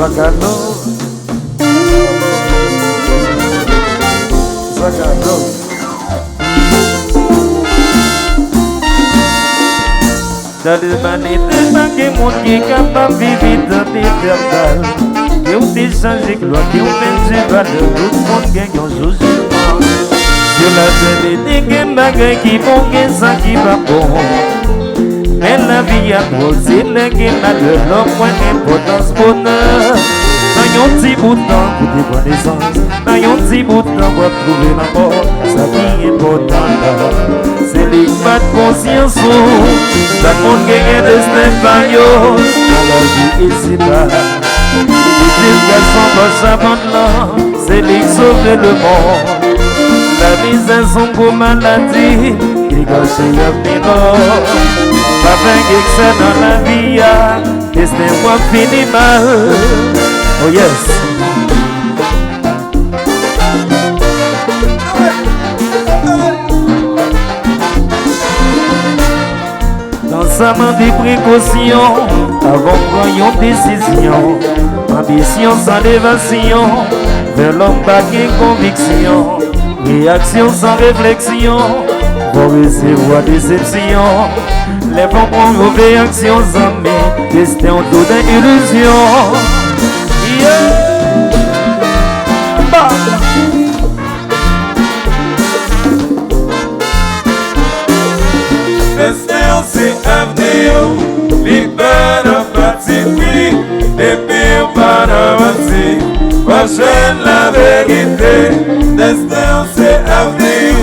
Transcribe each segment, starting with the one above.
Zagalo. Dans l'humanité, pas de monde qui est capable de vivre dans l'éternel. Qui ont échangé gloire, qui ont perdu valeur, tout le monde gagne un jugement. Sur la terre, il y a des bagages qui vont gagner ça qui va bon. Mais la vie a trop, c'est le gain malheur, l'homme moins d'importance, bonheur. Dans un petit bout de temps pour des connaissances, dans un petit bout de temps pour trouver la mort, sa vie est importante. C'est les pas de conscience, ça compte gagner des stépagnos, dans la vie ici bas. Les garçons dans sa bande là, c'est les sauver le monde. La misère sont pour maladie, qui gâche le mineur. Pas avec excès dans la vie, destin-moi fini mal. Oh yes. Dans sa main des précautions, avant prendre une décision. Ambition sans évasion, vers l'homme bagué conviction. Réaction sans réflexion, vont recevoir déception. Les vents prendre mauvaises actions en mai, destin autour d'illusion. Destin c'est avenir, libère pacifique, et puis pas d'avancer, prochaine la vérité. Destin c'est avenir,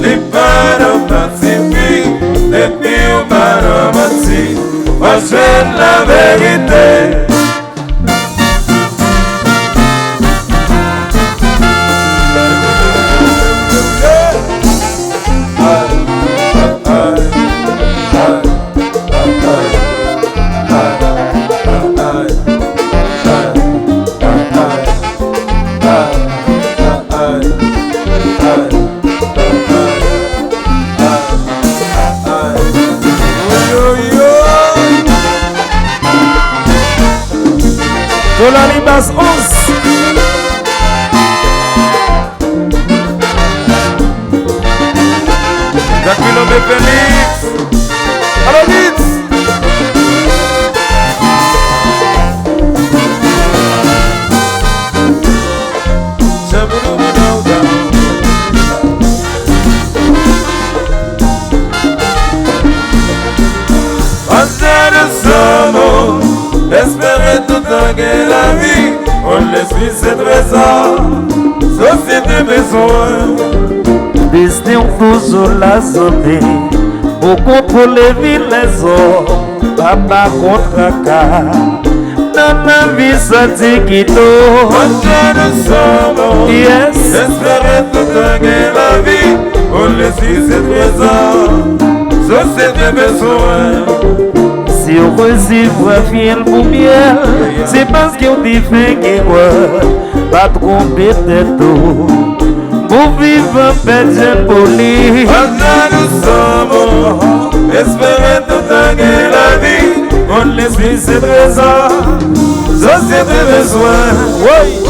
libère pacifique, et puis pas d'avancer, prochaine la vérité. Dolani Bass 11. Jacqueline Félix. Alors vite. Espérer tout gagner la vie, on laisse lui ses trésors, société besoin. Destin toujours la santé, beaucoup pour les villes les autres, papa contre cas. Dans la vie ça dit qu'il doit. Yes. Espérer tout gagner la vie, on laisse lui ses trésors, société besoin. Si on reçoit fiel pour bien, c'est parce qu'on dit fait que quoi, pas tromper tête tout. Pour vivre pédien poli. Nous sommes, espérer tout gagner la vie, on laisse lui ses trésors, société besoin. Oui.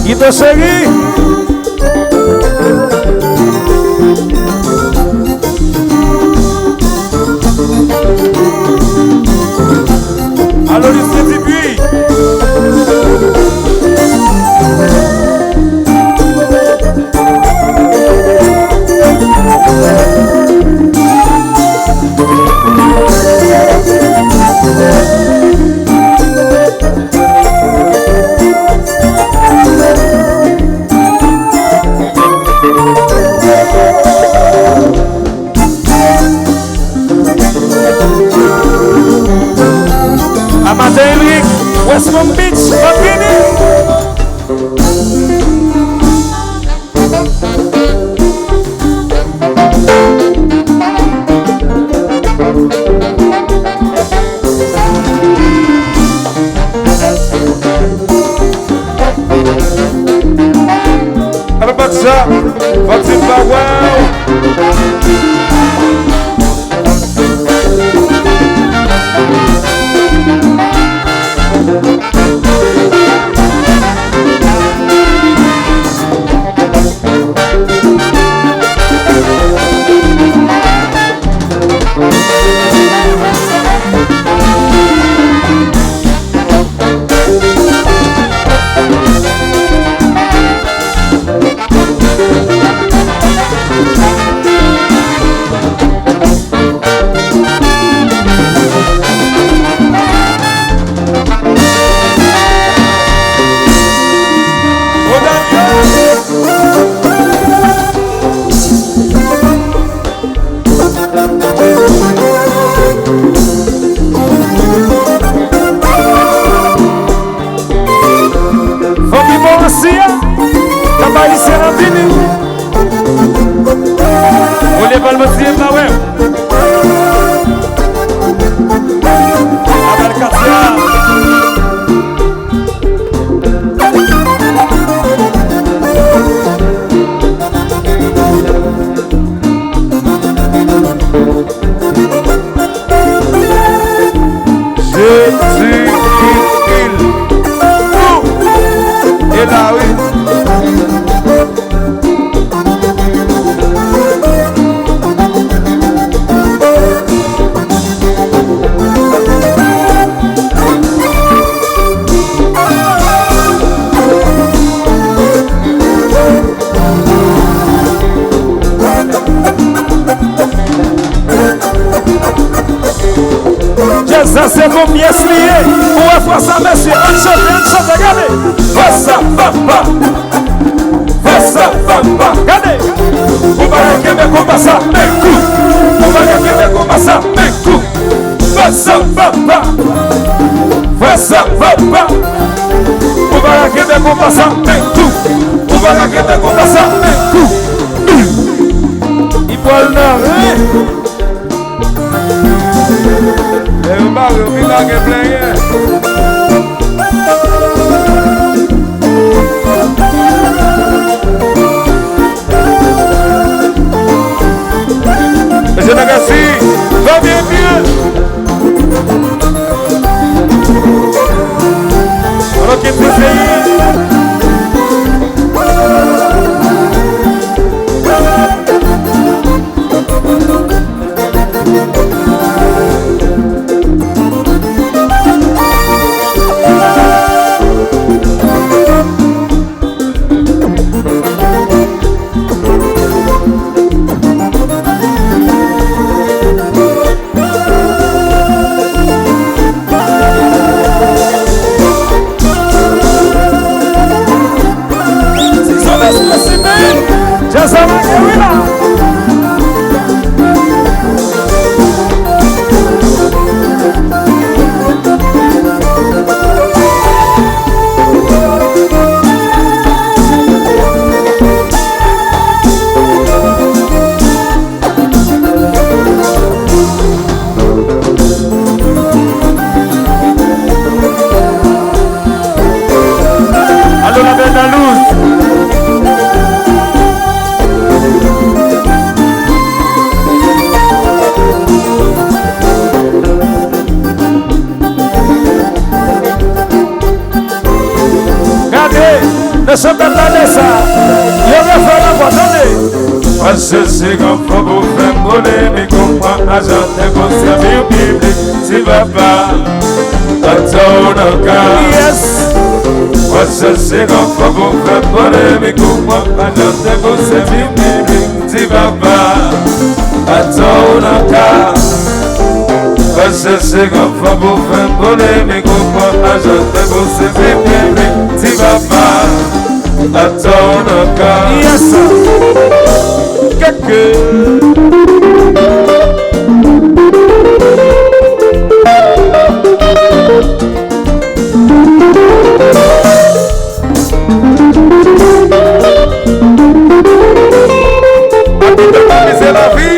Qui te seguit? Alors, il s'est dit puis. ça, faut que tu pas Ça c'est bon pièce liée. On va faire ça, monsieur. On chante, regardez. Fais ça, papa. Fais ça, papa. Regardez. On va regarder comment ça met coup. On va regarder comment ça met coup. Fais ça, papa. Fais ça, papa. On va regarder comment ça met coup. On va regarder comment ça met coup. Il boit le nord, hein? Et on va revenir là, que plein. Monsieur Nagassi, va bien mieux. Alors qu'il peut c'est comme faut vous faire voler, mais comprends, agent de vos services publics, si va pas, dans ton cas. Yes! C'est comme faut vous faire voler, mais comprends, agent de vos services publics, si va pas, dans ton cas. C'est comme faut vous faire voler, mais comprends, agent de vos services publics, si va pas, dans ton cas. Yes! C'est la vie.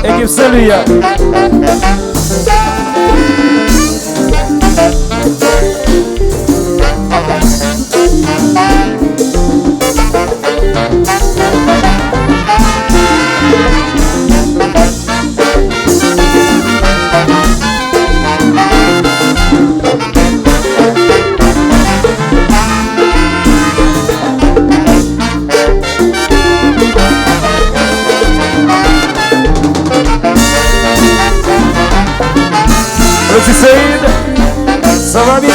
Équipe Celia. Merci Saïd, ça va bien?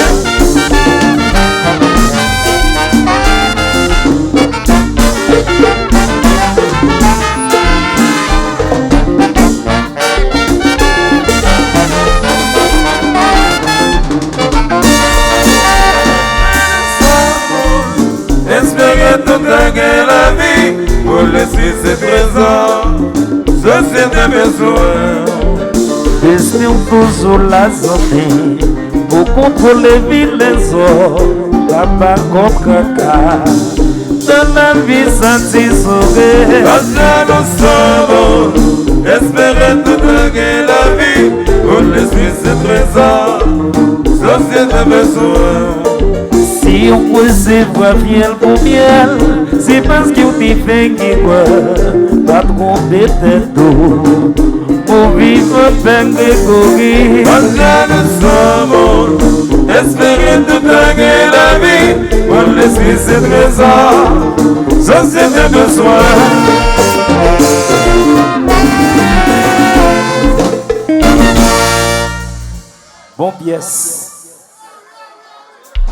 Espérer toute la vie pour laisser ses trésors, ceci des besoins. Desceu toujours la santé pour contrôler vilains hommes, tabac contre caca. Dans la vie satisfaite, quand nous sommes, espérer toute la vie pour laisser ses trésors, ceci des besoins. si on peut se voir fiel pour miel, c'est parce que tu fais qui moi, pas tromper tête d'eau. Pour vivre peine de courir, nous sommes, espérer de gagner la vie, pour laisser ses trésors, sans ses besoins. Bon pièce.